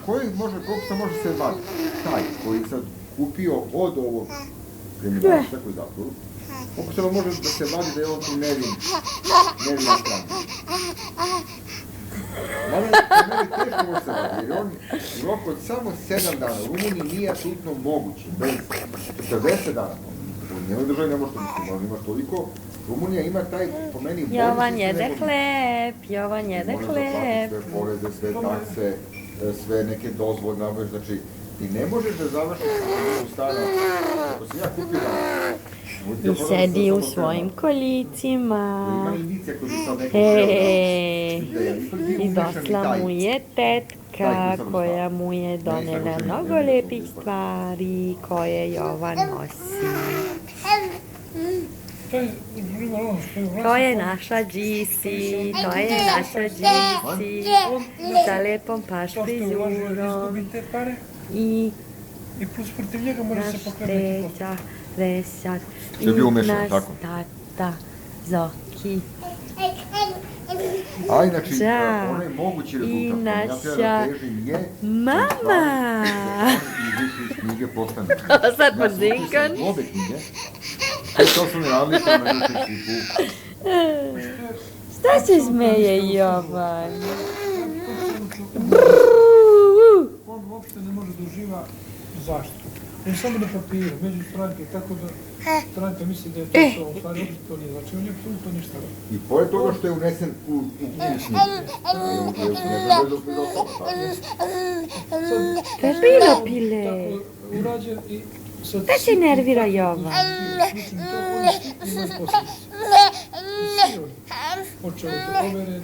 koliko se može se vaditi? Taj koji je sad kupio od ovog kriminalca koji je zatvoru, koliko se može da se vadi da je on tu nevina stranka? Mada meni teško može se vadi, jer on u roku od samo 7 dana u Rumuniji nije apsolutno moguće, bez 40 dana. U njenoj državi ne može to misliti, možda imaš toliko. Rumunija ima taj, po meni, bolji Jovan jede hleb, Jovan jede hleb. Moraš da platiš sve poreze, sve takse, sve neke dozvole, znači ti ne možeš da završiš u stanu. Ako si ja kupio I sedi u svojim kolicima. ima indicija koji bi sad neko I došla mu je tetka koja mu je donela mnogo lepih stvari koje Jovan nosi. To je naša Džisi, to je naša Džisi sa lepom paš frizurom i naš teća Vesat i naš tata Zoki. A inači, onaj mogući rezultat, ja treba da težim je mama! iz knjige postane. Sad podzinkan. Obe knjige. To su mi radili to na YouTube. Šta se smeje Jovan? On uopšte ne može da uživa zaštitu. On samo na papiru, među stranke, tako da stranka misli da je to u stvari uopšte to nije. Znači, on je apsolutno ništa radi. I pored toga što je unesen u knjižnicu. Pepilo pile. Tako urađen i sad... Da se nervira Jovan. Ima posljedice. Počeo da overe,